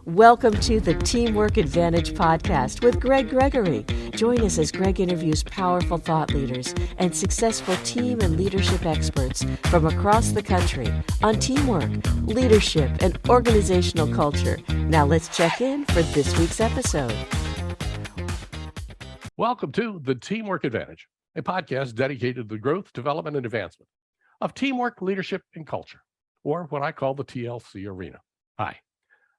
Welcome to the Teamwork Advantage podcast with Greg Gregory. Join us as Greg interviews powerful thought leaders and successful team and leadership experts from across the country on teamwork, leadership, and organizational culture. Now let's check in for this week's episode. Welcome to the Teamwork Advantage, a podcast dedicated to the growth, development, and advancement of teamwork, leadership, and culture, or what I call the TLC arena. Hi.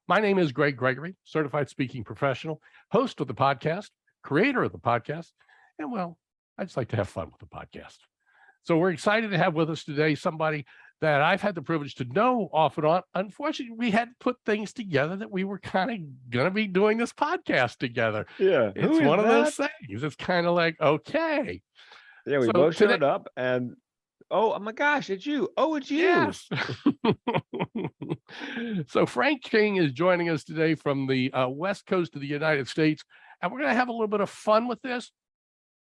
My name is Greg Gregory, certified speaking professional, host of the podcast, creator of the podcast, and well, I just like to have fun with the podcast. So we're excited to have with us today somebody that I've had the privilege to know off and on. Unfortunately, we had put things together that we were kind of going to be doing this podcast together. Yeah. It's one of those things. It's kind of like, okay. Yeah, we both showed up and oh my gosh, it's you. Oh, it's you. Yes. So Frank King is joining us today from the West Coast of the United States. And we're going to have a little bit of fun with this.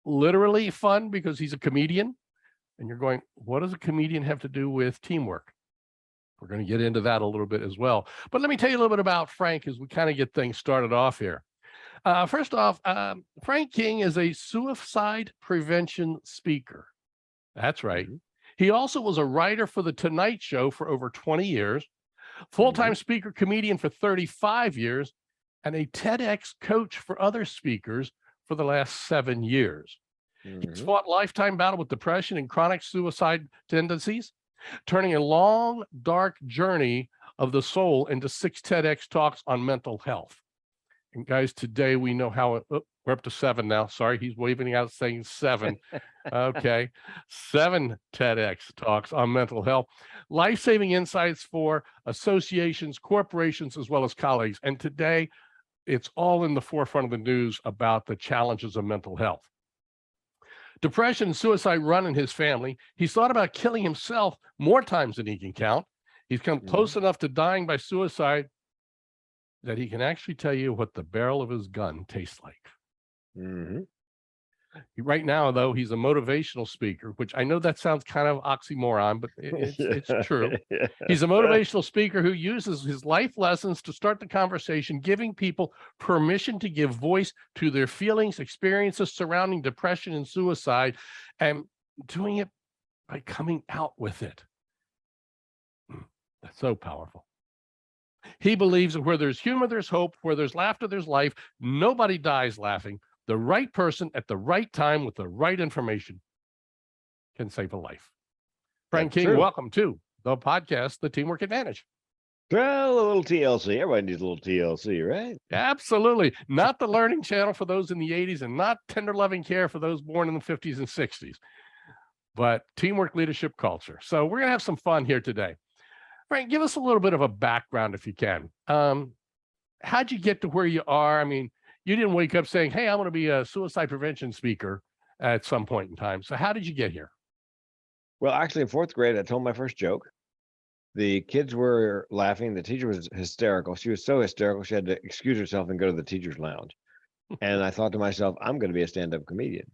Literally fun because he's a comedian. And you're going, what does a comedian have to do with teamwork? We're going to get into that a little bit as well. But let me tell you a little bit about Frank as we kind of get things started off here. First off, Frank King is a suicide prevention speaker. That's right. Mm-hmm. He also was a writer for The Tonight Show for over 20 years, full-time speaker, comedian for 35 years, and a TEDx coach for other speakers for the last 7 years. He's fought lifetime battle with depression and chronic suicide tendencies, turning a long, dark journey of the soul into 6 TEDx talks on mental health. And guys, today we know how we're up to 7 now. Sorry, he's waving out saying 7. Okay, 7 TEDx talks on mental health, life-saving insights for associations, corporations, as well as colleagues. And today, it's all in the forefront of the news about the challenges of mental health. Depression and suicide run in his family. He's thought about killing himself more times than he can count. He's come close enough to dying by suicide that he can actually tell you what the barrel of his gun tastes like. Right now, though, he's a motivational speaker, which I know that sounds kind of oxymoron, but it's true. He's a motivational speaker who uses his life lessons to start the conversation, giving people permission to give voice to their feelings, experiences surrounding depression and suicide, and doing it by coming out with it. That's so powerful. He believes that where there's humor, there's hope. Where there's laughter, there's life. Nobody dies laughing. The right person at the right time with the right information can save a life. Frank King, welcome to the podcast, The Teamwork Advantage. Well, a little TLC. Everybody needs a little TLC, right? Absolutely. Not the learning channel for those in the 80s and not tender loving care for those born in the 50s and 60s, but teamwork, leadership, culture. So we're going to have some fun here today. Frank, give us a little bit of a background if you can. How'd you get to where you are? I mean, you didn't wake up saying, hey, I'm going to be a suicide prevention speaker at some point in time. So how did you get here? Well, actually, in 4th grade, I told my first joke. The kids were laughing. The teacher was hysterical. She was so hysterical, she had to excuse herself and go to the teacher's lounge. And I thought to myself, I'm going to be a stand-up comedian.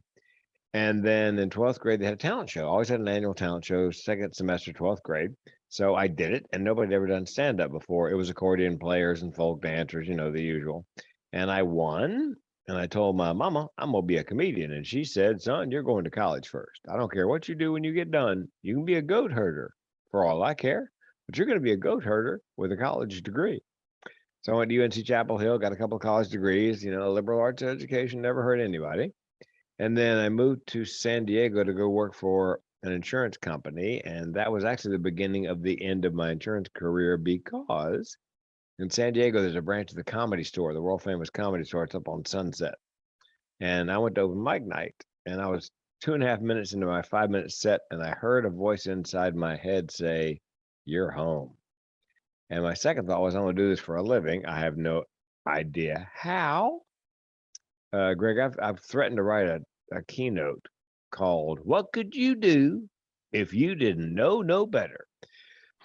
And then in 12th grade, they had a talent show. I always had an annual talent show, 2nd semester, 12th grade. So I did it, and nobody had ever done stand-up before. It was accordion players and folk dancers, you know, the usual. And I won, and I told my mama, I'm going to be a comedian. And she said, son, you're going to college first. I don't care what you do when you get done. You can be a goat herder for all I care, but you're going to be a goat herder with a college degree. So I went to UNC Chapel Hill, got a couple of college degrees, you know, liberal arts education, never hurt anybody. And then I moved to San Diego to go work for an insurance company. And that was actually the beginning of the end of my insurance career because in San Diego, there's a branch of the Comedy Store, the world famous Comedy Store. It's up on Sunset. And I went to open mic night and I was 2.5 minutes into my 5-minute set. And I heard a voice inside my head say, you're home. And my second thought was, I'm going to do this for a living. I have no idea how. Greg, I've threatened to write a keynote called What Could You Do If You Didn't Know No Better?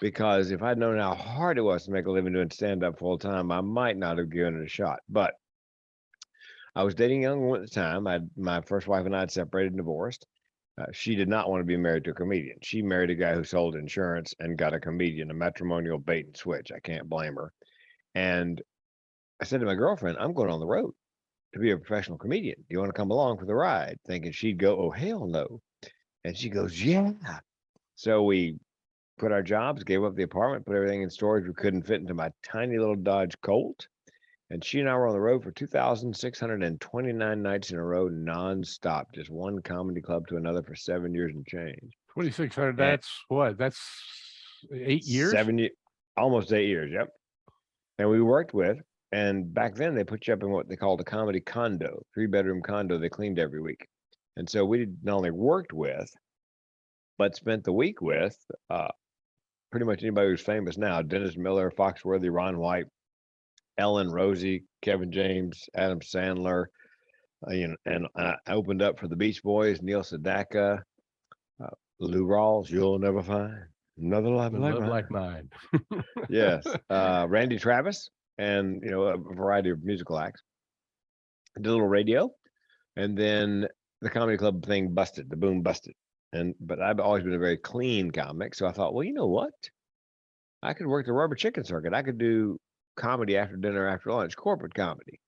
Because if I'd known how hard it was to make a living doing stand-up full time, I might not have given it a shot. But I was dating a young woman at the time. My first wife and I had separated and divorced. She did not want to be married to a comedian. She married a guy who sold insurance and got a comedian, a matrimonial bait and switch. I can't blame her. And I said to my girlfriend, I'm going on the road to be a professional comedian. Do you want to come along for the ride? Thinking she'd go, oh, hell no. And she goes, yeah. So we quit our jobs, gave up the apartment, put everything in storage we couldn't fit into my tiny little Dodge Colt. And she and I were on the road for 2,629 nights in a row, nonstop, just one comedy club to another for 7 years and change. 2,600. And That's what? That's 8 years. Almost 8 years. Yep. And we worked with, and back then they put you up in what they called a comedy condo, 3-bedroom condo they cleaned every week. And so we not only worked with, but spent the week with pretty much anybody who's famous now: Dennis Miller, Foxworthy, Ron White, Ellen, Rosie, Kevin James, Adam Sandler, and I opened up for the Beach Boys, Neil Sedaka, Lou Rawls, You'll Never Find Another Life Like Mine. Yes. Randy Travis, and a variety of musical acts. Did a little radio, and then the comedy club thing busted, the boom busted. But I've always been a very clean comic, so I thought, well, you know what? I could work the rubber chicken circuit. I could do comedy after dinner, after lunch, corporate comedy,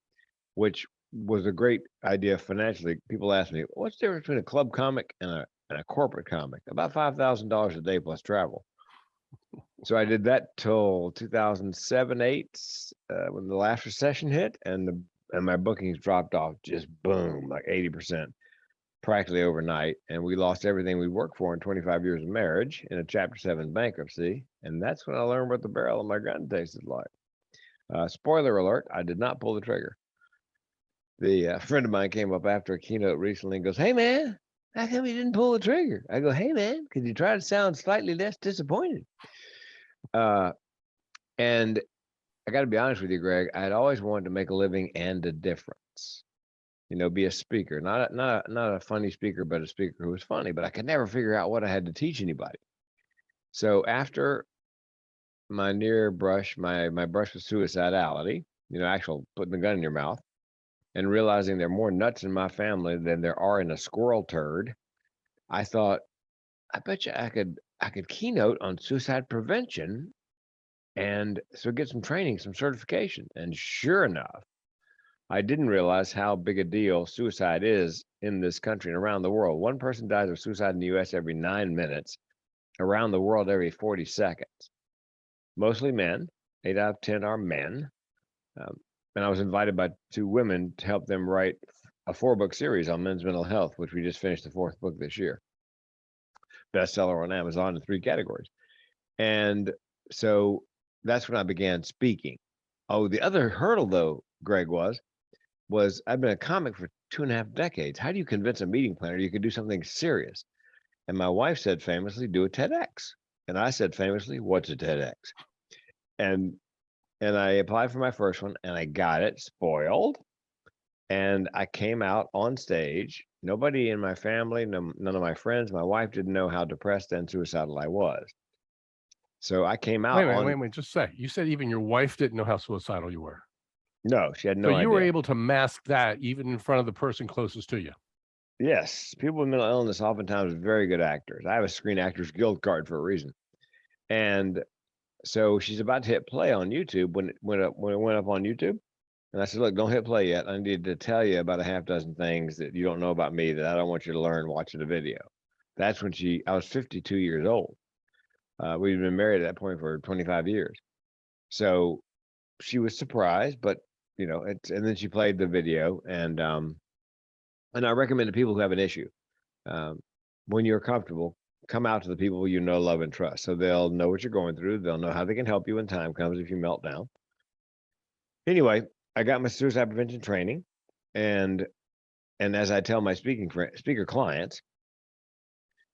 which was a great idea financially. People ask me, what's the difference between a club comic and a corporate comic? About $5,000 a day plus travel. So I did that till 2007, 8, when the last recession hit, and my bookings dropped off, just boom, like 80%, practically overnight. And we lost everything we worked for in 25 years of marriage in a Chapter 7 bankruptcy. And that's when I learned what the barrel of my gun tasted like. Spoiler alert, I did not pull the trigger. The friend of mine came up after a keynote recently and goes, hey, man, how come you didn't pull the trigger? I go, hey, man, could you try to sound slightly less disappointed? And I got to be honest with you, Greg, I had always wanted to make a living and a difference. Be a speaker, not a funny speaker, but a speaker who was funny. But I could never figure out what I had to teach anybody. So after my brush with suicidality, actual putting the gun in your mouth, and realizing there are more nuts in my family than there are in a squirrel turd, I thought, I bet you I could keynote on suicide prevention, and so get some training, some certification. And sure enough, I didn't realize how big a deal suicide is in this country and around the world. One person dies of suicide in the US every 9 minutes, around the world every 40 seconds. Mostly men, 8 out of 10 are men. And I was invited by 2 women to help them write a 4-book series on men's mental health, which we just finished the 4th book this year. Bestseller on Amazon in 3 categories. And so that's when I began speaking. Oh, the other hurdle, though, Greg, was I've been a comic for 2.5 decades. How do you convince a meeting planner you could do something serious? And my wife said famously, do a TEDx. And I said famously, what's a TEDx? And I applied for my first one, and I got it, spoiled. And I came out on stage. Nobody in my family, none of my friends, my wife didn't know how depressed and suicidal I was. So I came out. Wait a minute, just a sec. You said even your wife didn't know how suicidal you were. No, she had no idea. So you were able to mask that even in front of the person closest to you. Yes. People with mental illness oftentimes are very good actors. I have a Screen Actors Guild card for a reason. And so she's about to hit play on YouTube when it went up on YouTube. And I said, look, don't hit play yet. I need to tell you about a half dozen things that you don't know about me that I don't want you to learn watching the video. That's when I was 52 years old. We'd been married at that point for 25 years. So she was surprised, but and then she played the video, and I recommend to people who have an issue, when you're comfortable, come out to the people you know, love, and trust. So they'll know what you're going through. They'll know how they can help you when time comes if you melt down. Anyway, I got my suicide prevention training, and as I tell my speaker clients,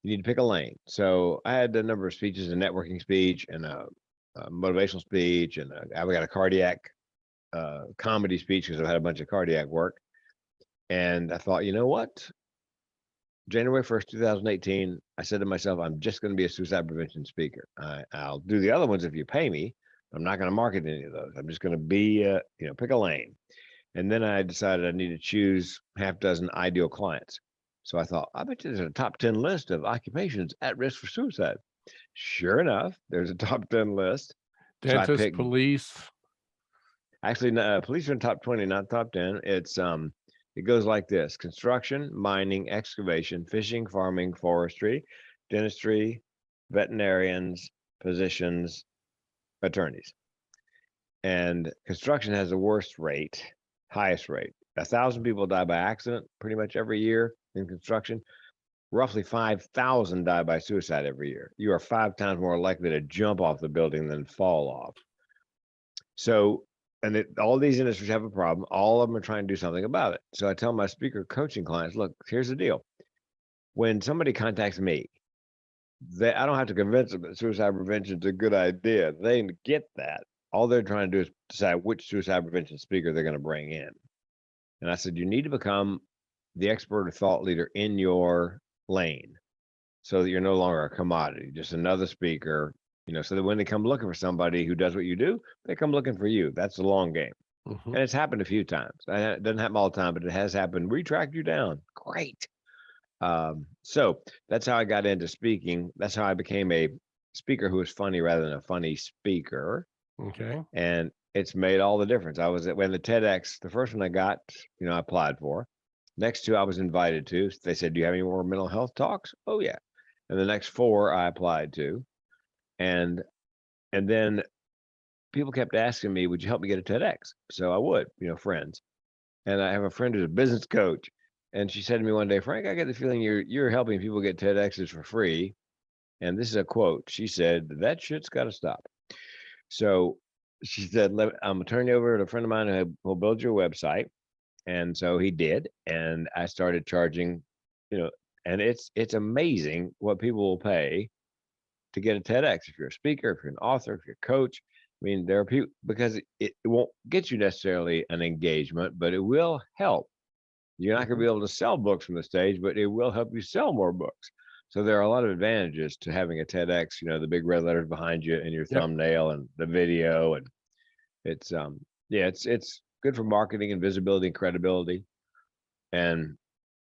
you need to pick a lane. So I had a number of speeches, a networking speech and a motivational speech, and I got a cardiac comedy speech because I've had a bunch of cardiac work. And I thought, you know what? January 1st, 2018, I said to myself, I'm just going to be a suicide prevention speaker. I'll do the other ones if you pay me. I'm not going to market any of those. I'm just going to be, pick a lane. And then I decided I need to choose half dozen ideal clients. So I thought, I bet you there's a top 10 list of occupations at risk for suicide. Sure enough, there's a top 10 list. Dentist, police. Actually, police are in top 20, not top 10. It goes like this: construction, mining, excavation, fishing, farming, forestry, dentistry, veterinarians, physicians, attorneys. And construction has the worst rate, highest rate. 1,000 people die by accident pretty much every year in construction. Roughly 5,000 die by suicide every year. You are 5 times more likely to jump off the building than fall off. So, all these industries have a problem. All of them are trying to do something about it. So I tell my speaker coaching clients, look, here's the deal. When somebody contacts me, I don't have to convince them that suicide prevention is a good idea. They get that. All they're trying to do is decide which suicide prevention speaker they're going to bring in. And I said, you need to become the expert or thought leader in your lane so that you're no longer a commodity, just another speaker, so that when they come looking for somebody who does what you do, they come looking for you. That's the long game. And it's happened a few times. It doesn't happen all the time, but it has happened. We tracked you down. Great. So that's how I got into speaking. That's how I became a speaker who was funny rather than a funny speaker. Okay. And it's made all the difference. I was when the TEDx, the first one I got, I applied for. Next 2 I was invited to. They said, do you have any more mental health talks? Oh yeah. And the next 4 I applied to. And then people kept asking me, would you help me get a TEDx? So I would, friends. And I have a friend who's a business coach. And she said to me one day, Frank, I get the feeling you're helping people get TEDx's for free. And this is a quote. She said, that shit's got to stop. So she said, I'm going to turn you over to a friend of mine who will build your website. And so he did. And I started charging, and it's amazing what people will pay to get a TEDx. If you're a speaker, if you're an author, if you're a coach. I mean, there are people, because it won't get you necessarily an engagement, but it will help. You're not going to be able to sell books from the stage, but it will help you sell more books. So there are a lot of advantages to having a TEDx, the big red letters behind you and your thumbnail and the video. And it's, it's good for marketing and visibility and credibility. And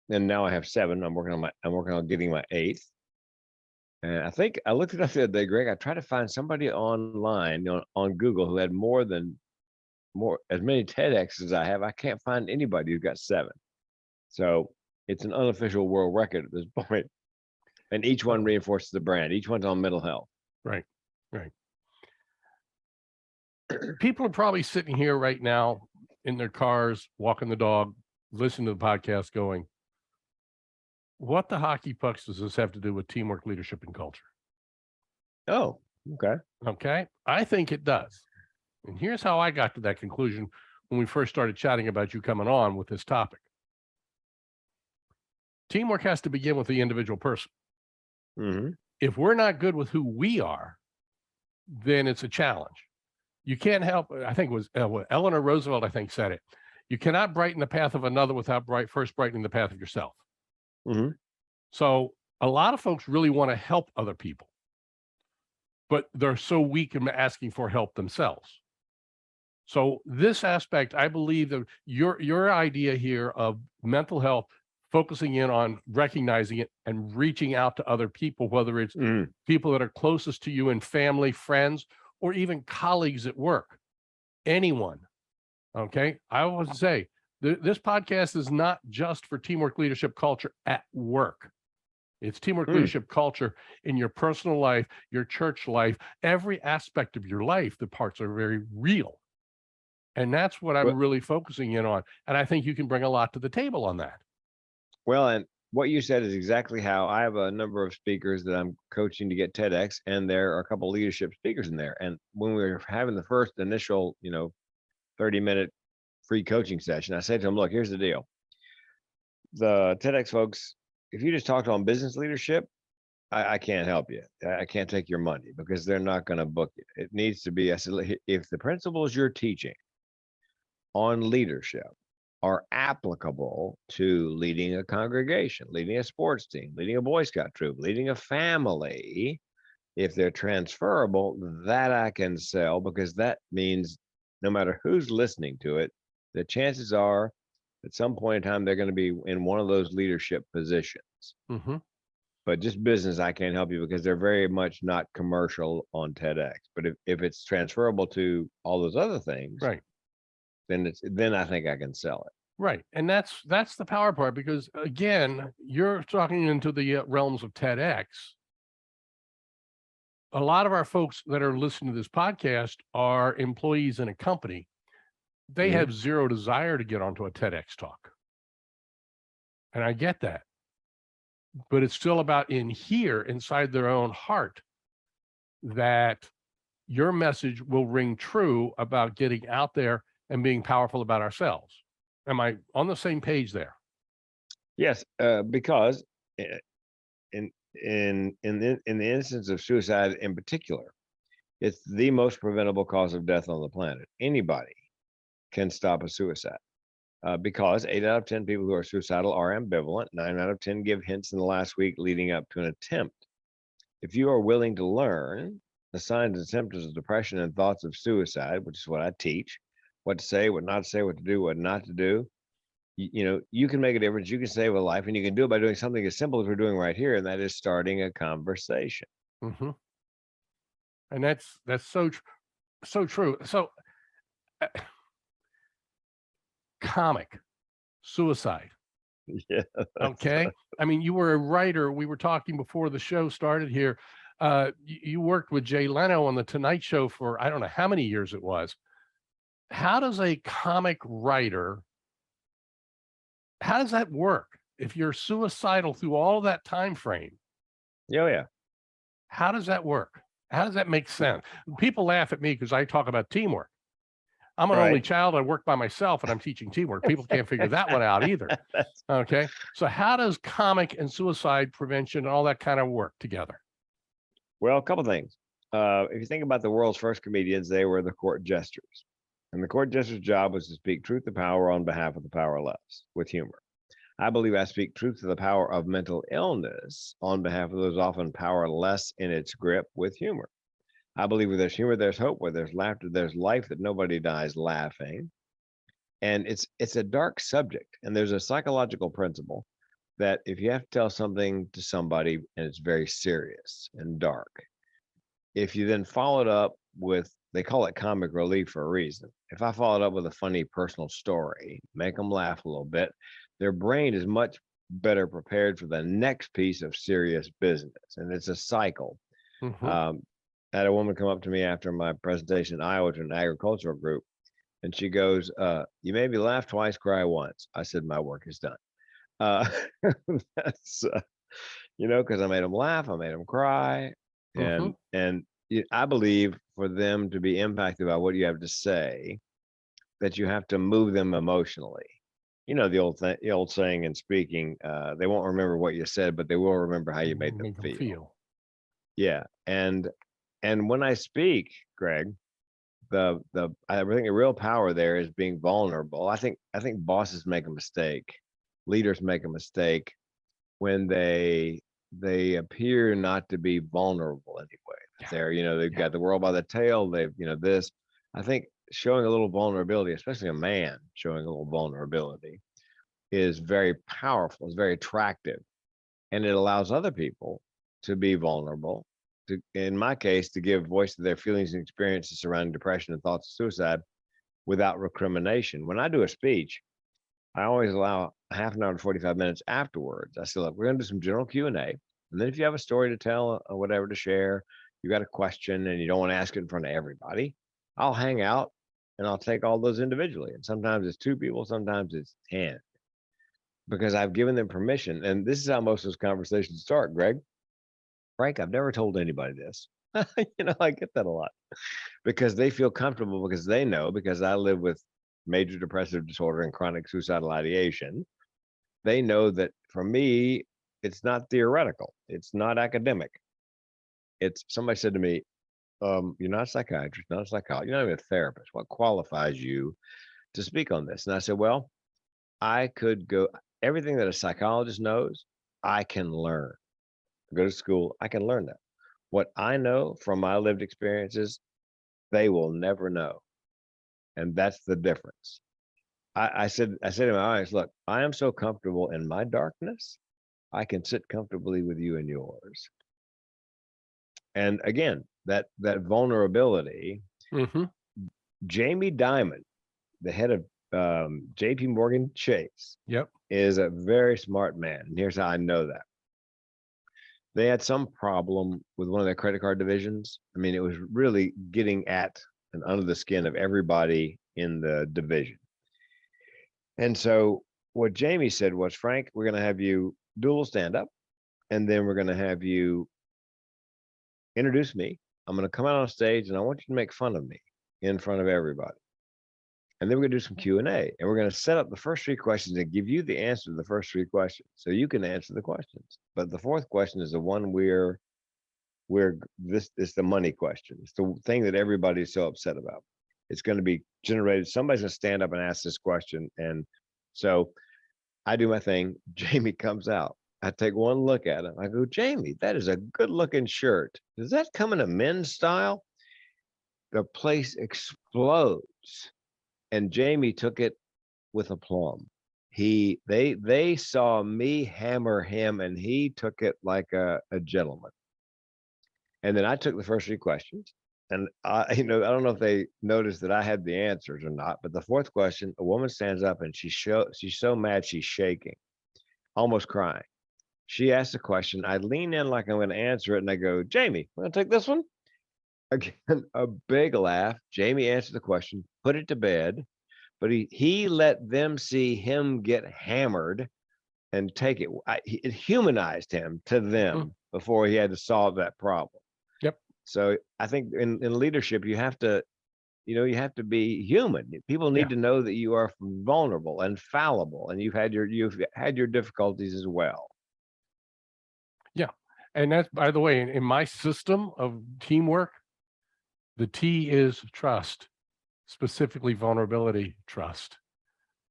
now I have 7. I'm working on getting my 8th. And I think I looked it up the other day, Greg. I tried to find somebody online on Google who had as many TEDx's as I have. I can't find anybody who's got 7. So it's an unofficial world record at this point. And each one reinforces the brand. Each one's on mental health. Right. People are probably sitting here right now in their cars, walking the dog, listening to the podcast going, what the hockey pucks does this have to do with teamwork, leadership, and culture? Oh, okay. Okay. I think it does. And here's how I got to that conclusion when we first started chatting about you coming on with this topic. Teamwork has to begin with the individual person. If we're not good with who we are, then it's a challenge. You can't help, I think it was Eleanor Roosevelt, I think, said it. You cannot brighten the path of another without first brightening the path of yourself. So a lot of folks really want to help other people, but they're so weak in asking for help themselves. So this aspect, I believe that your idea here of mental health, focusing in on recognizing it and reaching out to other people, whether it's people that are closest to you in family, friends, or even colleagues at work, anyone. Okay. I want to say this podcast is not just for teamwork, leadership, culture at work. It's teamwork, leadership, culture in your personal life, your church life, every aspect of your life. The parts are very real. And that's what I'm really focusing in on. And I think you can bring a lot to the table on that. Well, and what you said is exactly how I have a number of speakers that I'm coaching to get TEDx, and there are a couple of leadership speakers in there. And when we were having the first initial, 30-minute free coaching session, I said to them, look, here's the deal. The TEDx folks, if you just talk to them business leadership, I can't help you. I can't take your money because they're not going to book it. It needs to be, I said, if the principles you're teaching on leadership are applicable to leading a congregation, leading a sports team, leading a Boy Scout troop, leading a family, if they're transferable, that I can sell, because that means no matter who's listening to it, the chances are at some point in time, they're going to be in one of those leadership positions. But just business, I can't help you because they're very much not commercial on TEDx. But if it's transferable to all those other things, right, then I think I can sell it. Right. And that's the power part, because again, you're talking into the realms of TEDx. A lot of our folks that are listening to this podcast are employees in a company. They have zero desire to get onto a TEDx talk. And I get that. But it's still about in here, inside their own heart, that your message will ring true about getting out there and being powerful about ourselves. Am I on the same page there? Yes, because in the instance of suicide in particular, it's the most preventable cause of death on the planet. Anybody can stop a suicide. Because 8 out of 10 people who are suicidal are ambivalent. 9 out of 10 give hints in the last week leading up to an attempt. If you are willing to learn the signs and symptoms of depression and thoughts of suicide, which is what I teach, what to say, what not to say, what to do, what not to do, you can make a difference. You can save a life, and you can do it by doing something as simple as we're doing right here, and that is starting a conversation. Mm-hmm. And that's so true. So comic suicide. Yeah. Okay. I mean, you were a writer. We were talking before the show started here. You worked with Jay Leno on the Tonight Show for I don't know how many years it was. How does a comic writer, how does that work? If you're suicidal through all that time frame, Yeah. how does that work? How does that make sense? People laugh at me because I talk about teamwork. I'm an only child. I work by myself and I'm teaching teamwork. People can't figure that one out either. Okay. So how does comic and suicide prevention and all that kind of work together? Well, a couple of things. If you think about the world's first comedians, they were the court jesters. And the court jester's job was to speak truth to power on behalf of the powerless with humor. I believe I speak truth to the power of mental illness on behalf of those often powerless in its grip with humor. I believe where there's humor, there's hope. Where there's laughter, there's life, that nobody dies laughing. And it's a dark subject. And there's a psychological principle that if you have to tell something to somebody and it's very serious and dark, if you then follow it up with, they call it comic relief for a reason. If I follow it up with a funny personal story, make them laugh a little bit, their brain is much better prepared for the next piece of serious business. And it's a cycle. Mm-hmm. I had a woman come up to me after my presentation in Iowa to an agricultural group, and she goes, you made me laugh twice, cry once. I said, my work is done. That's, because I made them laugh, I made them cry. And I believe for them to be impacted by what you have to say, that you have to move them emotionally. The old saying in speaking, they won't remember what you said, but they will remember how you made them feel. Yeah. And when I speak, Greg, I think the real power there is being vulnerable. I think bosses make a mistake, leaders make a mistake when they appear not to be vulnerable anyway. They've got the world by the tail. This. I think showing a little vulnerability, especially a man showing a little vulnerability, is very powerful. It's very attractive, and it allows other people to be vulnerable. In my case, to give voice to their feelings and experiences surrounding depression and thoughts of suicide without recrimination. When I do a speech, I always allow a half an hour to 45 minutes afterwards. I say, look, we're going to do some general Q&A. And then if you have a story to tell or whatever to share, you got a question and you don't want to ask it in front of everybody, I'll hang out and I'll take all those individually. And sometimes it's 2 people, sometimes it's 10, because I've given them permission. And this is how most of those conversations start, Greg. Frank, I've never told anybody this. I get that a lot because they feel comfortable, because they know, because I live with major depressive disorder and chronic suicidal ideation. They know that for me, it's not theoretical. It's not academic. It's somebody said to me, you're not a psychiatrist, not a psychologist, you're not even a therapist. What qualifies you to speak on this? And I said, well, I could go, everything that a psychologist knows, I can learn. Go to school, I can learn that. What I know from my lived experiences, they will never know. And that's the difference. I said in my eyes, look, I am so comfortable in my darkness, I can sit comfortably with you in yours. And again, that vulnerability, Jamie Dimon, the head of JP Morgan Chase, Yep. is a very smart man. And here's how I know that. They had some problem with one of their credit card divisions. I mean, it was really getting at and under the skin of everybody in the division. And so what Jamie said was, Frank, we're going to have you do a little stand up, and then we're going to have you introduce me. I'm going to come out on stage and I want you to make fun of me in front of everybody. And then we're going to do some Q&A, and we're going to set up the first 3 questions and give you the answer to the first 3 questions so you can answer the questions. But the 4th question is the one this is the money question. It's the thing that everybody's so upset about. It's going to be generated. Somebody's going to stand up and ask this question. And so I do my thing. Jamie comes out. I take one look at him. I go, Jamie, that is a good looking shirt. Does that come in a men's style? The place explodes. And Jamie took it with aplomb. They saw me hammer him, and he took it like a gentleman. And then I took the first 3 questions, and I don't know if they noticed that I had the answers or not. But the 4th question, a woman stands up and she's so mad she's shaking, almost crying. She asks a question. I lean in like I'm going to answer it, and I go, Jamie, want to take this one? Again, a big laugh. Jamie answered the question, put it to bed, but he let them see him get hammered and take it. It humanized him to them before he had to solve that problem. Yep. So I think in leadership, you have to be human. People need to know that you are vulnerable and fallible, and you've had your difficulties as well. Yeah. And that's, by the way, in my system of teamwork, the T is trust, specifically vulnerability trust,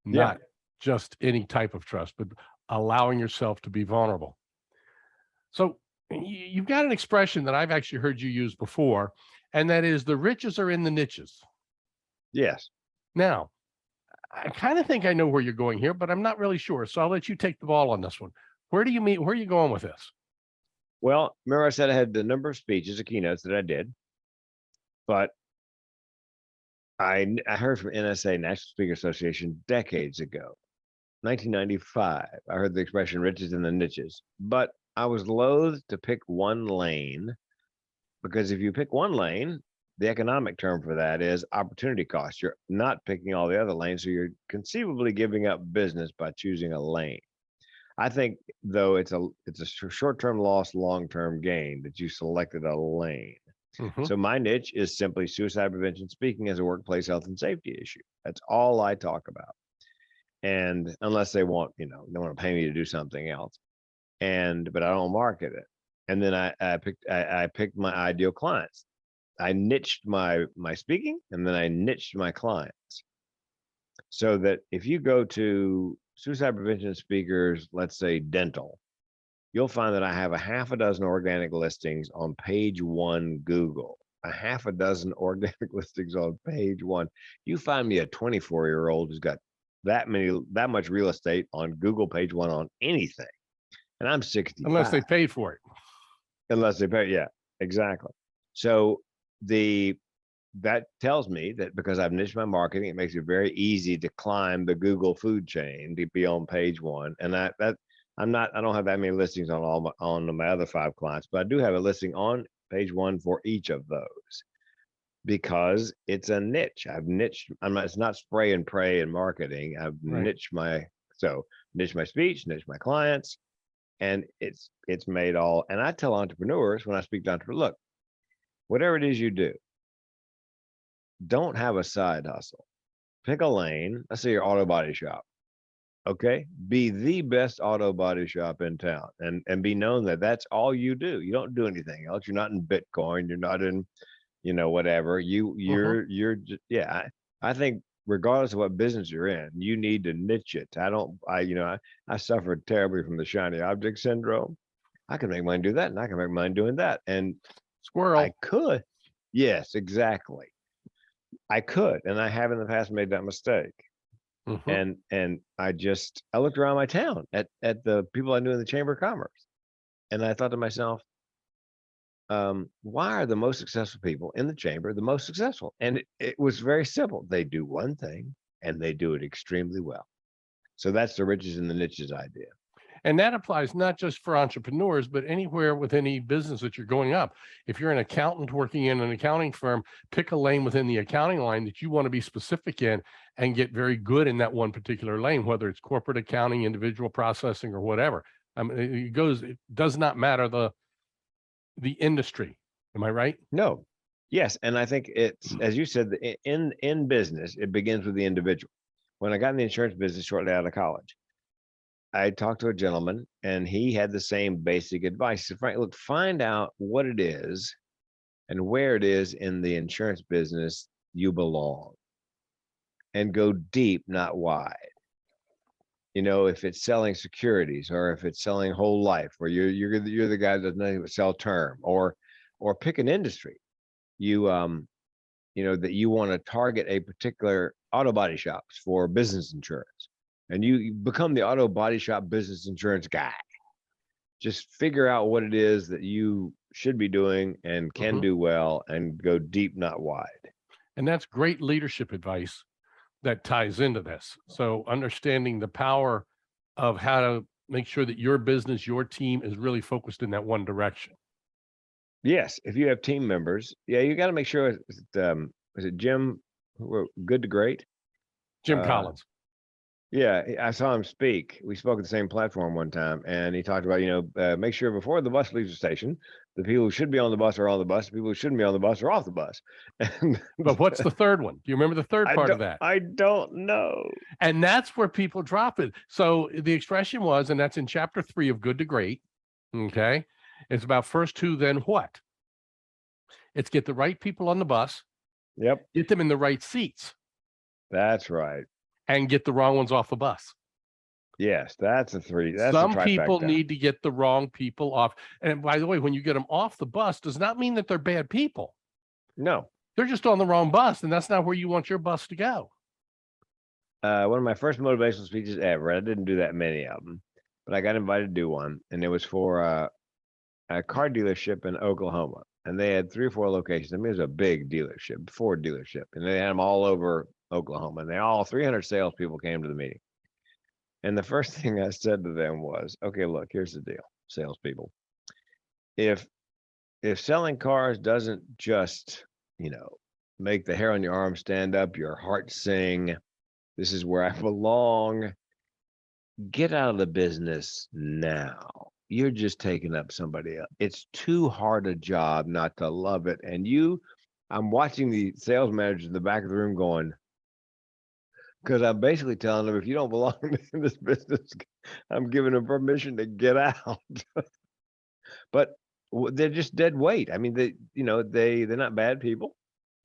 not just any type of trust, but allowing yourself to be vulnerable. So you've got an expression that I've actually heard you use before, and that is the riches are in the niches. Yes. Now, I kind of think I know where you're going here, but I'm not really sure. So I'll let you take the ball on this one. Where are you going with this? Well, remember I said I had the number of speeches, the keynotes that I did, but I heard from NSA, National Speaker Association, decades ago, 1995. I heard the expression riches in the niches, but I was loath to pick one lane, because if you pick one lane, the economic term for that is opportunity cost. You're not picking all the other lanes, so you're conceivably giving up business by choosing a lane. I think, though, it's a short-term loss, long-term gain that you selected a lane. So my niche is simply suicide prevention speaking as a workplace health and safety issue. That's all I talk about. And unless they want to pay me to do something else, but I don't market it. And then I picked my ideal clients. I niched my speaking, and then I niched my clients, so that if you go to suicide prevention speakers, let's say dental, you'll find that I have a half a dozen organic listings on page 1 Google. A half a dozen organic listings on page 1. You find me a 24-year-old who's got that much real estate on Google page 1 on anything, and I'm 65. Unless they paid for it. Unless they pay, yeah, exactly. So that tells me that because I've niched my marketing, it makes it very easy to climb the Google food chain to be on page 1. And I don't have that many listings on my other 5 clients, but I do have a listing on page 1 for each of those, because it's a niche. I've niched. It's not spray and pray in marketing. I've niched my speech, niched my clients, and it's made all. And I tell entrepreneurs when I speak to entrepreneurs, look, whatever it is you do, don't have a side hustle. Pick a lane. Let's say your auto body shop. Okay, be the best auto body shop in town, and be known that that's all you do. You don't do anything else. You're not in Bitcoin. You're not in, whatever. I think regardless of what business you're in, you need to niche it. I suffered terribly from the shiny object syndrome. I can make money do that, and I can make money doing that. And squirrel. I could. Yes, exactly. I could, and I have in the past made that mistake. And I looked around my town at the people I knew in the Chamber of Commerce, and I thought to myself, why are the most successful people in the chamber the most successful? And it was very simple. They do one thing and they do it extremely well. So that's the riches and the niches idea. And that applies not just for entrepreneurs, but anywhere with any business that you're going up. If you're an accountant working in an accounting firm, pick a lane within the accounting line that you want to be specific in and get very good in that one particular lane, whether it's corporate accounting, individual processing, or whatever. I mean, it does not matter the industry. Am I right? No. Yes. And I think it's, as you said, in business, it begins with the individual. When I got in the insurance business shortly out of college, I talked to a gentleman and he had the same basic advice. He said, Frank, look, find out what it is and where it is in the insurance business you belong and go deep, not wide. You know, if it's selling securities or if it's selling whole life, or you're the guy that does nothing but sell term, or pick an industry. You that you want to target a particular auto body shops for business insurance. And you become the auto body shop business insurance guy. Just figure out what it is that you should be doing and can do well and go deep, not wide. And that's great leadership advice that ties into this. So understanding the power of how to make sure that your business, your team is really focused in that one direction. Yes. If you have team members, you got to make sure, is it Jim, Good to Great? Jim Collins. Yeah, I saw him speak. We spoke at the same platform one time, and he talked about, make sure before the bus leaves the station, the people who should be on the bus are on the bus, the people who shouldn't be on the bus are off the bus. But what's the third one? Do you remember the third part of that? I don't know. And that's where people drop it. So the expression was, and that's in chapter 3 of Good to Great. Okay. It's about first who, then what? It's get the right people on the bus. Yep. Get them in the right seats. That's right. And get the wrong ones off the bus. Yes, that's a 3. That's some people need to get the wrong people off. And by the way, when you get them off the bus, does not mean that they're bad people. No. They're just on the wrong bus, and that's not where you want your bus to go. One of my first motivational speeches ever. I didn't do that many of them, but I got invited to do one, and it was for a car dealership in Oklahoma. And they had 3 or 4 locations. I mean, it was a big dealership, Ford dealership, and they had them all over Oklahoma. And 300 salespeople came to the meeting. And the first thing I said to them was, okay, look, here's the deal, salespeople. If selling cars doesn't just, make the hair on your arm stand up, your heart sing, this is where I belong, get out of the business now. You're just taking up somebody else. It's too hard a job not to love it. And I'm watching the sales managers in the back of the room going, because I'm basically telling them, if you don't belong in this business, I'm giving them permission to get out. But they're just dead weight. I mean, they're not bad people.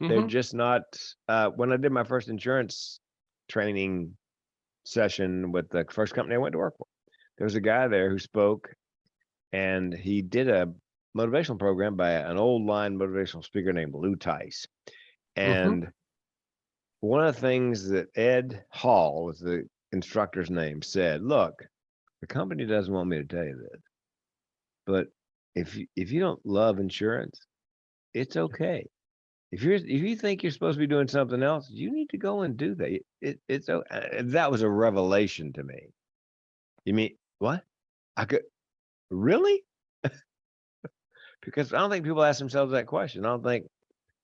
They're just not. When I did my first insurance training session with the first company I went to work for, there was a guy there who spoke, and he did a motivational program by an old line motivational speaker named Lou Tice. And one of the things that Ed Hall, was the instructor's name, said, look, the company doesn't want me to tell you this, but if you don't love insurance, it's okay. If you think you're supposed to be doing something else, you need to go and do that. That was a revelation to me. You mean what? I could really? Because I don't think people ask themselves that question. I'll give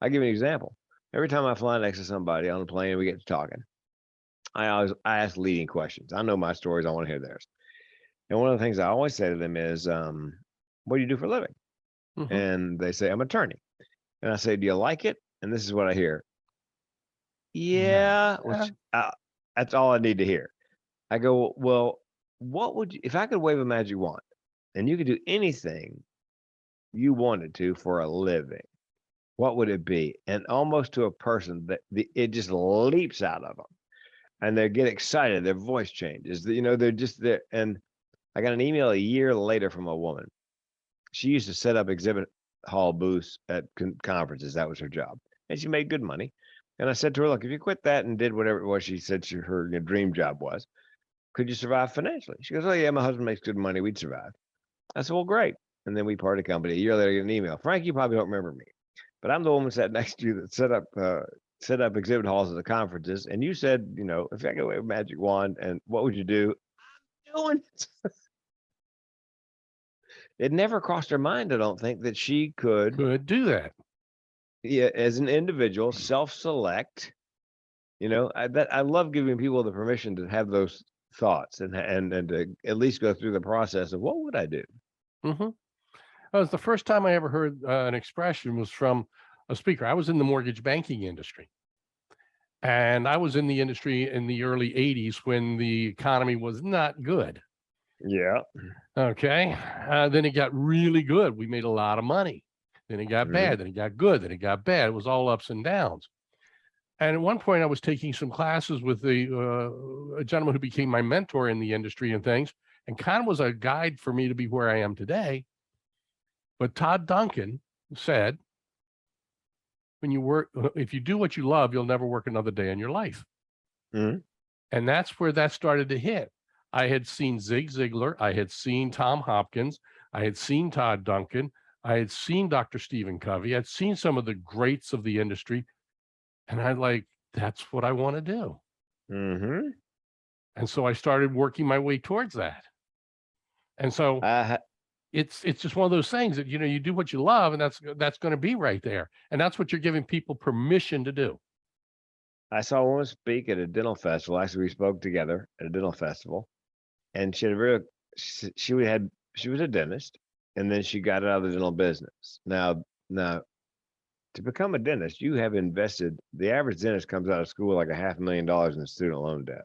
you an example. Every time I fly next to somebody on a plane and we get to talking, I ask leading questions. I know my stories. I want to hear theirs. And one of the things I always say to them is, what do you do for a living? And they say, I'm an attorney. And I say, do you like it? And this is what I hear. Yeah. Which, that's all I need to hear. I go, well, what would you, if I could wave a magic wand and you could do anything you wanted to for a living, what would it be? And almost to a person, that it just leaps out of them, and they get excited. Their voice changes. They're just there. And I got an email a year later from a woman. She used to set up exhibit hall booths at conferences. That was her job, and she made good money. And I said to her, "Look, if you quit that and did whatever it was she said her dream job was, could you survive financially?" She goes, "Oh yeah, my husband makes good money. We'd survive." I said, "Well, great." And then we parted company. A year later, I get an email. "Frank, you probably don't remember me, but I'm the woman sat next to you that set up set up exhibit halls at the conferences. And you said, if I could wave a magic wand, and what would you do? I'm doing it. It never crossed her mind, I don't think, that she could, do that. yeah, as an individual, self-select. I love giving people the permission to have those thoughts and to at least go through the process of what would I do. Mm-hmm. That was the first time I ever heard an expression was from a speaker. I was in the mortgage banking industry. And I was in the industry in the early 80s when the economy was not good. Yeah. Okay. Then it got really good. We made a lot of money. Then it got bad. Then it got good. Then it got bad. It was all ups and downs. And at one point, I was taking some classes with a gentleman who became my mentor in the industry and things, and kind of was a guide for me to be where I am today. But Todd Duncan said, when you work, if you do what you love, you'll never work another day in your life. Mm-hmm. And that's where that started to hit. I had seen Zig Ziglar. I had seen Tom Hopkins. I had seen Todd Duncan. I had seen Dr. Stephen Covey. I'd seen some of the greats of the industry. And I that's what I want to do. Mm-hmm. And so I started working my way towards that. And so it's just one of those things that, you do what you love, and that's going to be right there. And that's what you're giving people permission to do. I saw a woman speak at a dental festival. Actually, we spoke together at a dental festival, and she had she was a dentist, and then she got out of the dental business. Now, to become a dentist, you have invested. The average dentist comes out of school like $500,000 in student loan debt.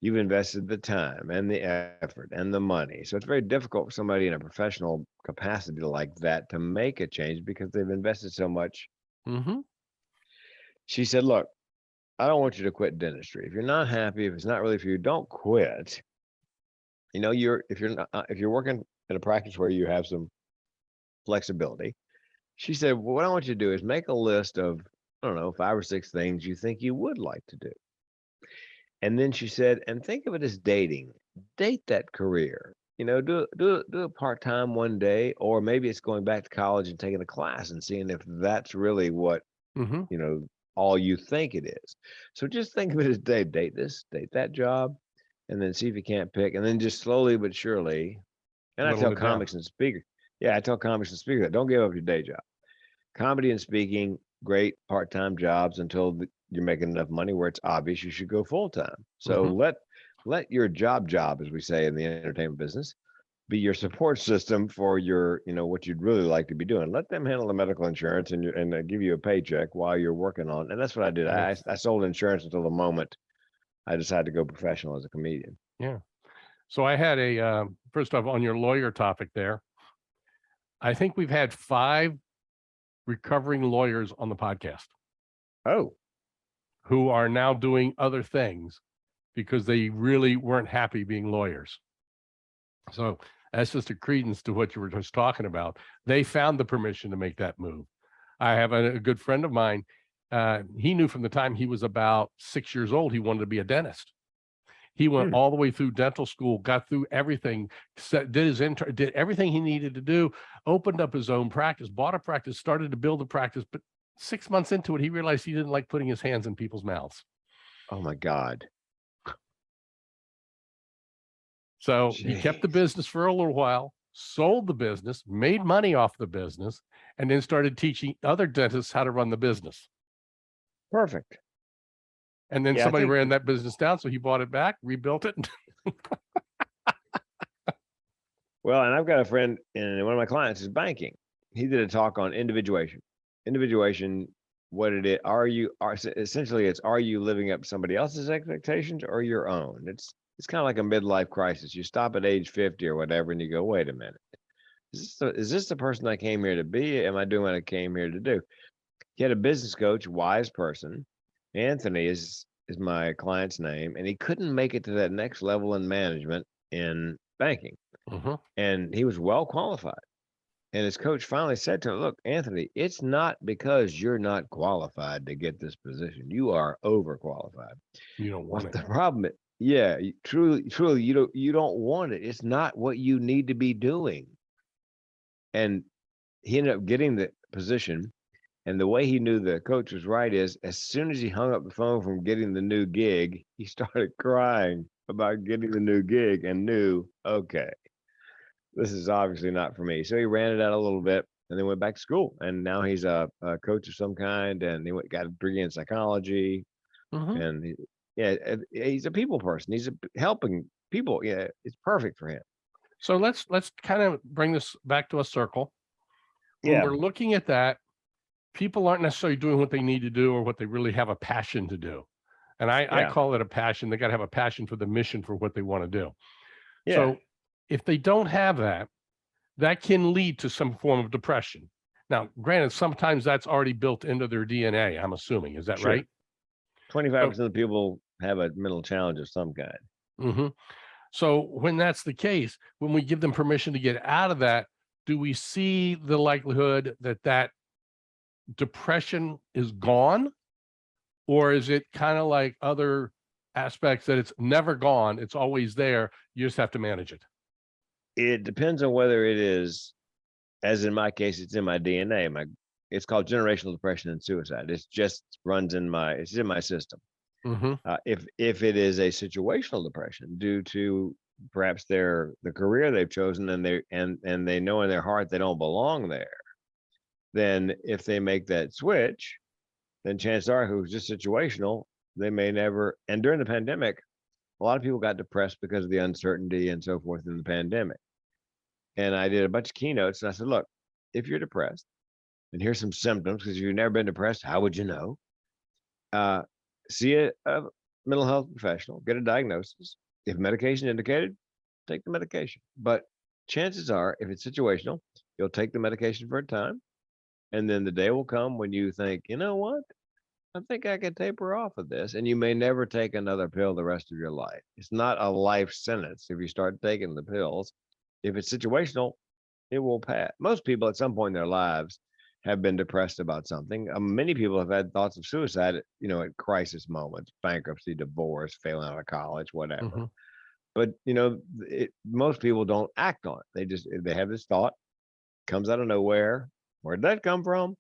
You've invested the time and the effort and the money. So it's very difficult for somebody in a professional capacity like that to make a change because they've invested so much. Mm-hmm. She said, look, I don't want you to quit dentistry. If you're not happy, if it's not really for you, don't quit. If you're working in a practice where you have some flexibility, she said, well, what I want you to do is make a list of, I don't know, 5 or 6 things you think you would like to do. And then she said, and think of it as dating. Date that career. Do it part-time one day, or maybe it's going back to college and taking a class and seeing if that's really what, all you think it is. So just think of it as date this, date that job, and then see if you can't pick, and then just slowly but surely. And I tell comics and speakers, that don't give up your day job. Comedy and speaking, great part-time jobs until you're making enough money where it's obvious you should go full-time. So let your job, as we say in the entertainment business, be your support system for your, what you'd really like to be doing. Let them handle the medical insurance and give you a paycheck while you're working on. And that's what I did. I sold insurance until the moment I decided to go professional as a comedian. Yeah. So I had first off, on your lawyer topic there, I think we've had 5 recovering lawyers on the podcast. Oh. Who are now doing other things because they really weren't happy being lawyers. So that's just a credence to what you were just talking about. They found the permission to make that move. I have a good friend of mine. He knew from the time he was about 6 years old, he wanted to be a dentist. He went all the way through dental school, got through everything, did everything he needed to do, opened up his own practice, bought a practice, started to build a practice. But 6 months into it, he realized he didn't like putting his hands in people's mouths. Oh my God. So he kept the business for a little while, sold the business, made money off the business, and then started teaching other dentists how to run the business. Perfect. And then somebody ran that business down, so he bought it back, rebuilt it. Well, and I've got a friend, and one of my clients is banking. He did a talk on individuation. Individuation, what it is, are you living up to somebody else's expectations or your own? It's kind of like a midlife crisis. You stop at age 50 or whatever, and you go, wait a minute. Is this the person I came here to be? Am I doing what I came here to do? He had a business coach, wise person. Anthony is my client's name, and he couldn't make it to that next level in management in banking. And he was well qualified. And his coach finally said to him, look, Anthony, it's not because you're not qualified to get this position. You are overqualified. You don't want it. The problem is, yeah, truly, you don't want it. It's not what you need to be doing. And he ended up getting the position. And the way he knew the coach was right is as soon as he hung up the phone from getting the new gig, he started crying about getting the new gig and knew, okay, this is obviously not for me. So he ran it out a little bit and then went back to school. And now he's a coach of some kind, and got a degree in psychology. Mhm. And he's a people person. He's helping people. Yeah, it's perfect for him. So let's kind of bring this back to a circle. When Yeah, we're looking at that, people aren't necessarily doing what they need to do or what they really have a passion to do. And I yeah, call it a passion. They got to have a passion for the mission for what they want to do. yeah. So if they don't have that, that can lead to some form of depression. Now, granted, sometimes that's already built into their DNA, I'm assuming. Is that Sure. right? 25% of people have a mental challenge of some kind. Mhm. So when that's the case, when we give them permission to get out of that, do we see the likelihood that that depression is gone? Or is it kind of like other aspects that it's never gone, it's always there, you just have to manage it? It depends on whether it is, as in my case, it's in my DNA. It's called generational depression and suicide. It's in my system. Mhm. If it is a situational depression due to perhaps the career they've chosen, and they know in their heart they don't belong there, then if they make that switch, then chances are, who's just situational, they may never. And during the pandemic, a lot of people got depressed because of the uncertainty and so forth in the pandemic. And I did a bunch of keynotes, and I said, look, if you're depressed, and here's some symptoms, because if you've never been depressed, how would you know? Uh, See a mental health professional, get a diagnosis. If medication indicated, take the medication. But chances are, if it's situational, you'll take the medication for a time, and then the day will come when you think, you know what? I think I could taper off of this, and you may never take another pill the rest of your life. It's not a life sentence if you start taking the pills. If it's situational, it will pass. Most people at some point in their lives have been depressed about something. Many people have had thoughts of suicide, at crisis moments, bankruptcy, divorce, failing out of college, whatever. Mhm. But most people don't act on it. They have this thought, comes out of nowhere. Where'd that come from?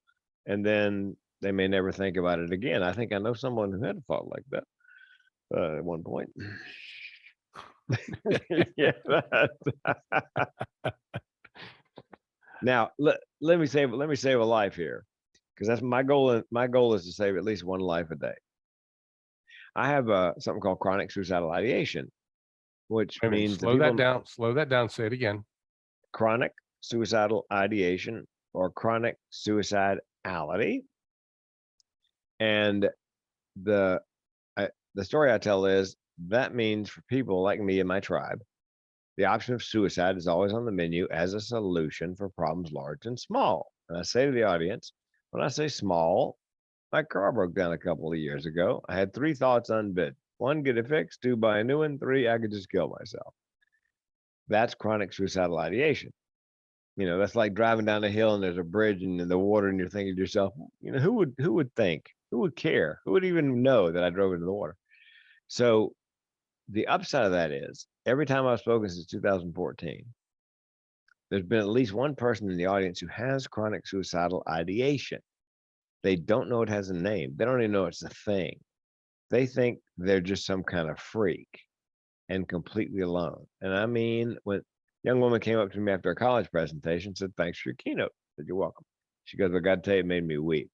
And then they may never think about it again. I think I know someone who had a thought like that at one point. Yeah. Now let me save a life here, because that's my goal. My goal is to save at least one life a day. I have something called chronic suicidal ideation, which Wait a minute, means the slow that people down, slow that down, say it again. chronic suicidal ideation or chronic suicidality. And the the story I tell is that means for people like me and my tribe, the option of suicide is always on the menu as a solution for problems large and small. And I say to the audience, when I say small, my car broke down a couple of years ago. I had 3 thoughts unbid. 1, get it fixed. 2, buy a new one. 3, I could just kill myself. That's chronic suicidal ideation. That's like driving down a hill and there's a bridge and in the water, and you're thinking to yourself, who would think, who would care, who would even know that I drove into the water? So the upside of that is every time I've spoken since 2014, there's been at least one person in the audience who has chronic suicidal ideation. They don't know it has a name. They don't even know it's a thing. They think they're just some kind of freak and completely alone. And I mean, when a young woman came up to me after a college presentation, said, thanks for your keynote. I said, you're welcome. She goes, I got to tell you, it made me weep.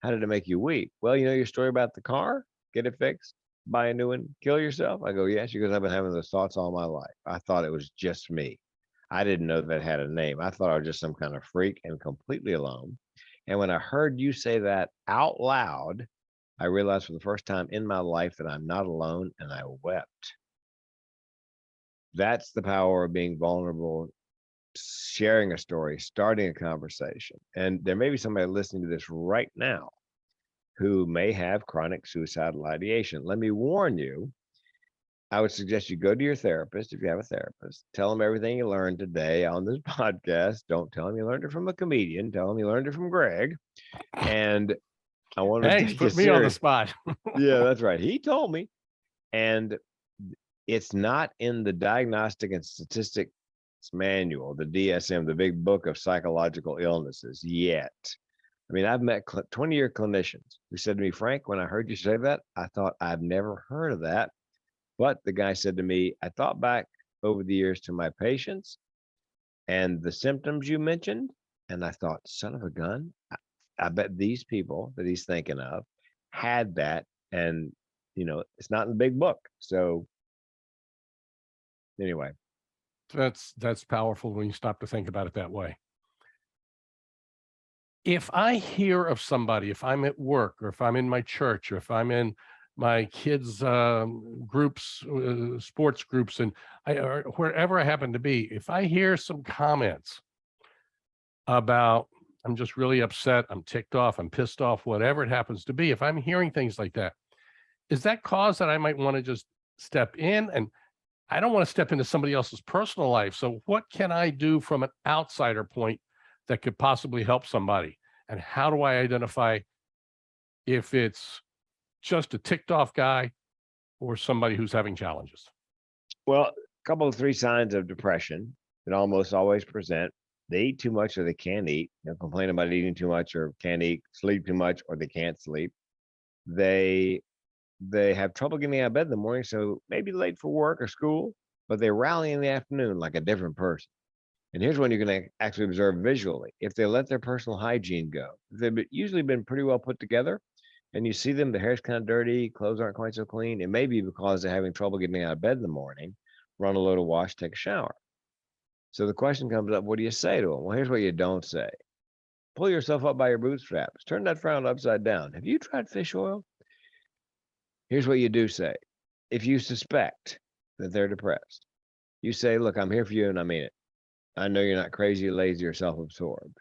How did it make you weep? Well, your story about the car, get it fixed, buy a new one, kill yourself. I go, yeah. She goes, I've been having those thoughts all my life. I thought it was just me. I didn't know that had a name. I thought I was just some kind of freak and completely alone. And when I heard you say that out loud, I realized for the first time in my life that I'm not alone, and I wept. That's the power of being vulnerable, sharing a story, starting a conversation. And there may be somebody listening to this right now who may have chronic suicidal ideation. Let me warn you, I would suggest you go to your therapist if you have a therapist. Tell them everything you learned today on this podcast. Don't tell them you learned it from a comedian. Tell them you learned it from Greg. And I want to Hey, take you put me on the serious. spot. Yeah, that's right. He told me. And it's not in the Diagnostic and Statistics Manual, the DSM, the big book of psychological illnesses, yet. I mean, I've met 20-year clinicians who said to me, Frank, when I heard you say that, I thought I've never heard of that. But the guy said to me, I thought back over the years to my patients and the symptoms you mentioned. And I thought, son of a gun, I bet these people that he's thinking of had that. And, it's not in the big book. So anyway. That's powerful when you stop to think about it that way. If I hear of somebody, if I'm at work or if I'm in my church or if I'm in my kids' groups, sports groups, or wherever I happen to be, if I hear some comments about, I'm just really upset, I'm ticked off, I'm pissed off, whatever it happens to be, if I'm hearing things like that, is that cause that I might want to just step in? And I don't want to step into somebody else's personal life. So what can I do from an outsider point that could possibly help somebody? And how do I identify if it's just a ticked off guy or somebody who's having challenges? Well, a couple of 3 signs of depression that almost always present. They eat too much or they can't eat. They'll complain about eating too much or can't eat, sleep too much or they can't sleep. They have trouble getting out of bed in the morning, so maybe late for work or school, but they rally in the afternoon like a different person. And here's one you're going to actually observe visually. If they let their personal hygiene go, they've usually been pretty well put together, and you see them, the hair's kind of dirty, clothes aren't quite so clean. It may be because they're having trouble getting out of bed in the morning, run a load of wash, take a shower. So the question comes up, what do you say to them? Well, here's what you don't say. Pull yourself up by your bootstraps. Turn that frown upside down. Have you tried fish oil? Here's what you do say. If you suspect that they're depressed, you say, look, I'm here for you and I mean it. I know you're not crazy, lazy, or self-absorbed.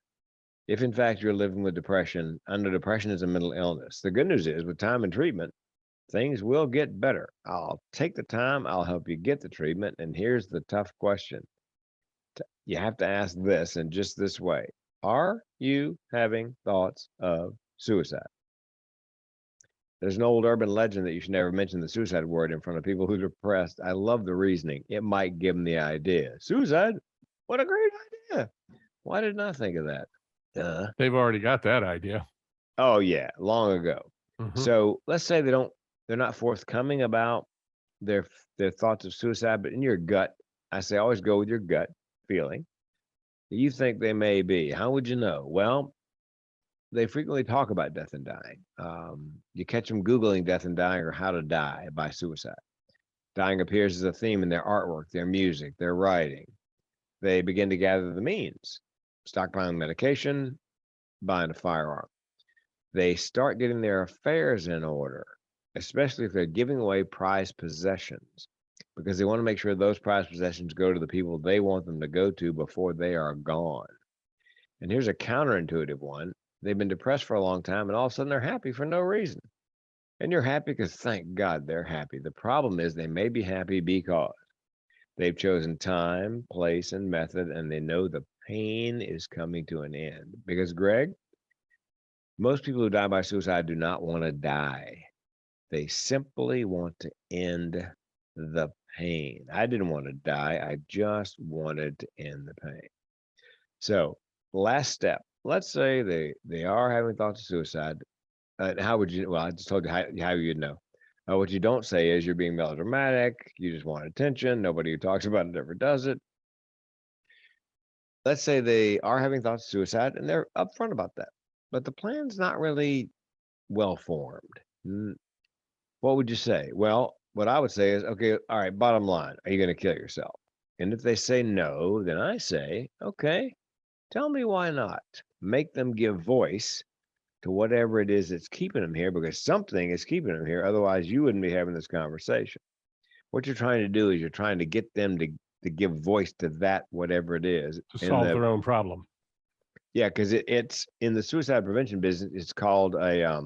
If in fact you're living with depression, I know depression is a mental illness. The good news is with time and treatment, things will get better. I'll take the time. I'll help you get the treatment. And here's the tough question. You have to ask this in just this way. Are you having thoughts of suicide? There's an old urban legend that you should never mention the suicide word in front of people who are depressed. I love the reasoning. It might give them the idea. Suicide? What a great idea. Why didn't I think of that? They've already got that idea. Oh yeah, long ago. Mhm. So let's say they're not forthcoming about their thoughts of suicide, but in your gut, I say always go with your gut feeling. You think they may be. How would you know? Well, they frequently talk about death and dying. You catch them Googling death and dying or how to die by suicide. Dying appears as a theme in their artwork, their music, their writing. They begin to gather the means, stockpiling medication, buying a firearm. They start getting their affairs in order, especially if they're giving away prized possessions, because they want to make sure those prized possessions go to the people they want them to go to before they are gone. And here's a counterintuitive one. They've been depressed for a long time and all of a sudden they're happy for no reason. And you're happy because thank God they're happy. The problem is they may be happy because they've chosen time, place, and method, and they know the pain is coming to an end. Because, Greg, most people who die by suicide do not want to die. They simply want to end the pain. I didn't want to die. I just wanted to end the pain. So, last step. Let's say they are having thoughts of suicide. How would you? Well, I just told you how you'd know. What you don't say is you're being melodramatic. You just want attention. Nobody who talks about it ever does it. Let's say they are having thoughts of suicide and they're upfront about that, but the plan's not really well formed. What would you say? Well, what I would say is, okay, all right, bottom line, are you going to kill yourself? And if they say no, then I say, okay, tell me why not. Make them give voice to whatever it is that's keeping them here, because something is keeping them here. Otherwise, you wouldn't be having this conversation. What you're trying to do is you're trying to get them to give voice to that, whatever it is. To solve their own problem. Yeah, because it's in the suicide prevention business, it's called a,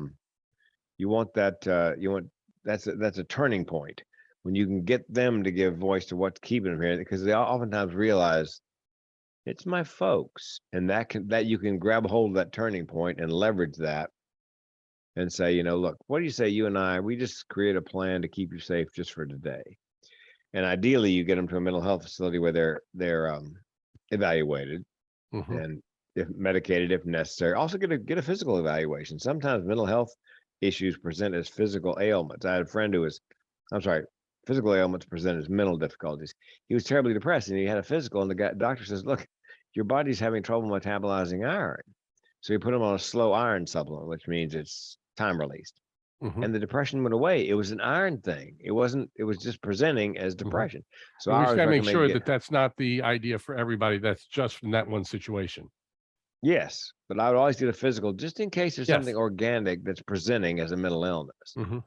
that's a turning point when you can get them to give voice to what's keeping them here, because they oftentimes realize it's my folks, and that you can grab a hold of that turning point and leverage that and say, look, what do you say you and I, we just create a plan to keep you safe just for today. And ideally you get them to a mental health facility where they're evaluated. Mhm. And if medicated if necessary. Also get a physical evaluation. Sometimes mental health issues present as physical ailments. I had a friend who was, I'm sorry, physical ailments present as mental difficulties. He was terribly depressed and he had a physical, and the doctor says, look, your body's having trouble metabolizing iron. So he put him on a slow iron supplement, which means it's time released. Mhm. And the depression went away. It was an iron thing. It wasn't, it was just presenting as depression. So And I we just always got to make recommend sure that that's not the idea for everybody. That's just from that one situation. yes, but I would always get a physical just in case there's Yes. something organic that's presenting as a mental illness. Mhm.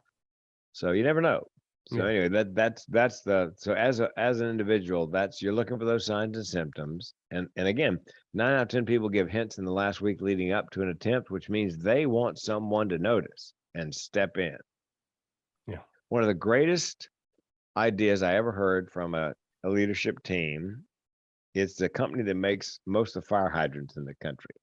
So you never know. So Yeah. anyway, that's the so as an individual, that's you're looking for those signs and symptoms. And again, 9 out of 10 people give hints in the last week leading up to an attempt, which means they want someone to notice and step in. Yeah. One of the greatest ideas I ever heard from a leadership team. It's the company that makes most of the fire hydrants in the country.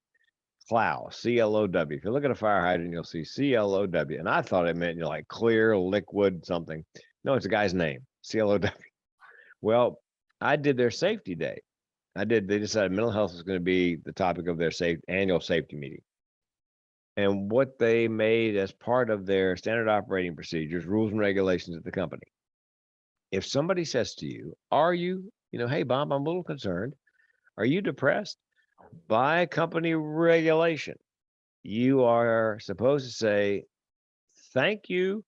Clow, CLOW. If you look at a fire hydrant, you'll see CLOW. And I thought it meant, like clear, liquid, something. No, it's a guy's name, CLOW. Well, I did their safety day. They decided mental health was going to be the topic of their annual safety meeting. And what they made as part of their standard operating procedures, rules and regulations of the company. If somebody says to you, are you, hey, Bob, I'm a little concerned. Are you depressed? By company regulation, you are supposed to say, thank you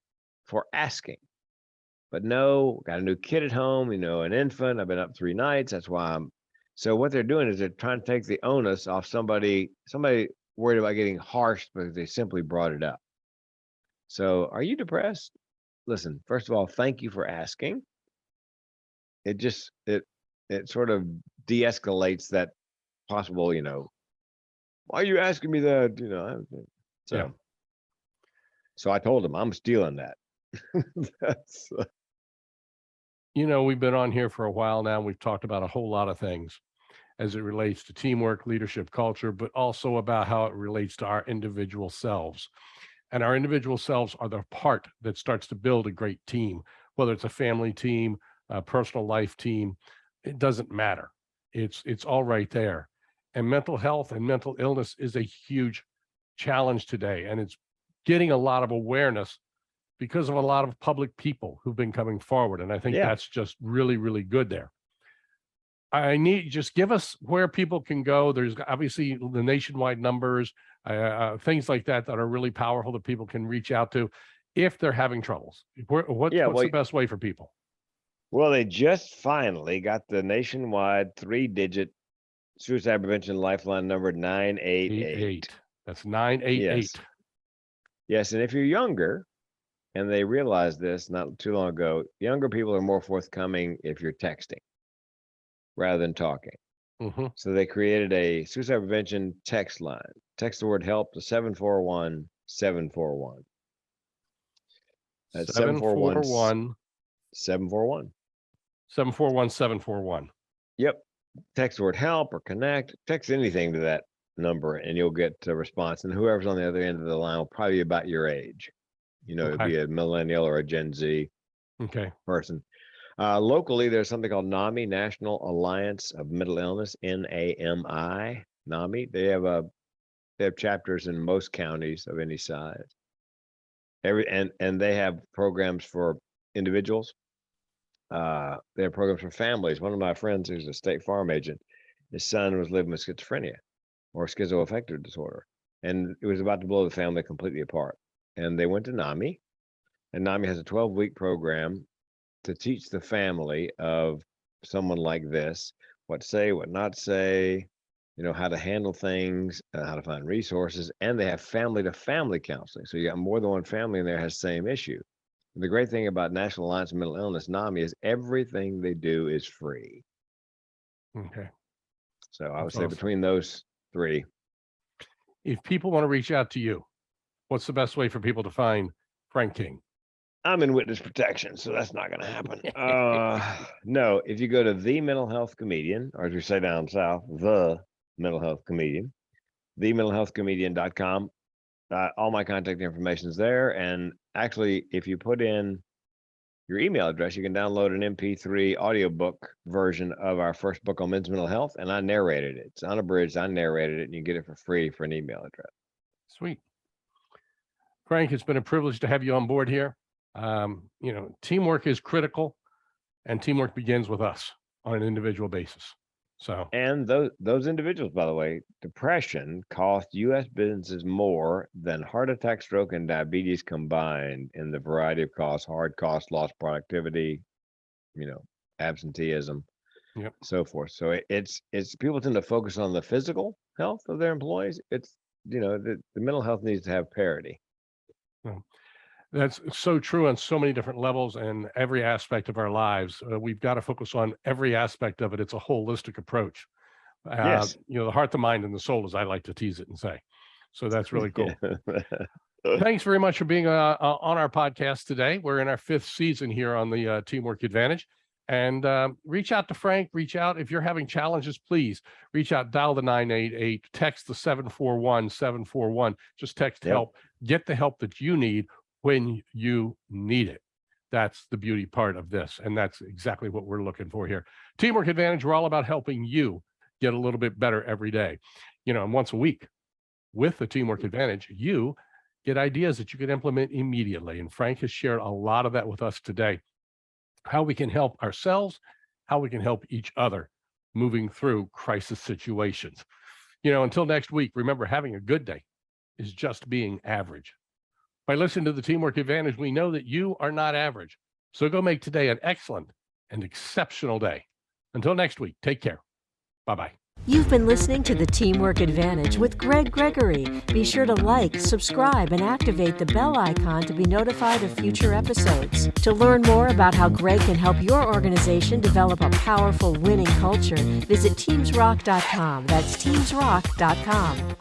for asking. But no, got a new kid at home, an infant. I've been up 3 nights. That's why I'm. So what they're doing is they're trying to take the onus off somebody worried about getting harsh because they simply brought it up. So are you depressed? Listen, first of all, thank you for asking. It just, it sort of de-escalates that possible, why are you asking me that? So, Yeah. so I told him I'm stealing that. That's We've been on here for a while now. We've talked about a whole lot of things as it relates to teamwork, leadership, culture, but also about how it relates to our individual selves. And our individual selves are the part that starts to build a great team, whether it's a family team, a personal life team, it doesn't matter. It's all right there. And mental health and mental illness is a huge challenge today. And it's getting a lot of awareness because of a lot of public people who've been coming forward. And I think yeah. that's just really, really good there. I need just give us where people can go. There's obviously the nationwide numbers, things like that are really powerful that people can reach out to if they're having troubles. What's the best way for people? Well, they just finally got the nationwide 3-digit suicide prevention lifeline number 988. That's 988. Yes, and if you're younger, and they realized this not too long ago, younger people are more forthcoming if you're texting rather than talking. Mm-hmm. So they created a suicide prevention text line. Text the word help to 741-741. That's 741. 741. 741. Yep. Text the word help or connect. Text anything to that number and you'll get a response. And whoever's on the other end of the line will probably be about your age. It'd be a millennial or a Gen Z person. Locally, there's something called NAMI, National Alliance of Mental Illness, NAMI, NAMI. They have chapters in most counties of any size. And they have programs for individuals. They have programs for families. One of my friends who's a state farm agent, his son was living with schizophrenia or schizoaffective disorder, and it was about to blow the family completely apart. And they went to NAMI, and NAMI has a 12-week program to teach the family of someone like this, what to say, what not to say, how to handle things, how to find resources, and they have family-to-family counseling. So you got more than one family in there has the same issue. And the great thing about National Alliance of Mental Illness, NAMI, is everything they do is free. Okay. So I would say between those 3. If people want to reach out to you, what's the best way for people to find Frank King? I'm in witness protection, so that's not going to happen. No, if you go to The Mental Health Comedian, or as we say down south, The Mental Health Comedian, thementalhealthcomedian.com, all my contact information is there. And actually, if you put in your email address, you can download an MP3 audiobook version of our first book on men's mental health. And I narrated it. It's unabridged. I narrated it, and you get it for free for an email address. Sweet. Frank, it's been a privilege to have you on board here. Teamwork is critical, and teamwork begins with us on an individual basis. So, and those individuals, by the way, depression costs U.S. businesses more than heart attack, stroke, and diabetes combined in the variety of costs: hard costs, lost productivity, absenteeism, so forth. So it's people tend to focus on the physical health of their employees. It's the mental health needs to have parity. Well, that's so true on so many different levels and every aspect of our lives. We've got to focus on every aspect of it. It's a holistic approach. Yes. The heart, the mind, and the soul, as I like to tease it and say. So that's really cool. Thanks very much for being on our podcast today. We're in our 5th season here on the Teamwork Advantage. And reach out to Frank. Reach out if you're having challenges. Please reach out. Dial the 988. Text the 741-741. Just text help. Get the help that you need when you need it. That's the beauty part of this. And that's exactly what we're looking for here. Teamwork Advantage, we're all about helping you get a little bit better every day. And once a week with the Teamwork Advantage, you get ideas that you can implement immediately. And Frank has shared a lot of that with us today. How we can help ourselves, how we can help each other moving through crisis situations. Until next week, remember, having a good day is just being average. By listening to the Teamwork Advantage, we know that you are not average. So go make today an excellent and exceptional day. Until next week, take care. Bye-bye. You've been listening to the Teamwork Advantage with Greg Gregory. Be sure to like, subscribe, and activate the bell icon to be notified of future episodes. To learn more about how Greg can help your organization develop a powerful winning culture, visit TeamsRock.com. That's TeamsRock.com.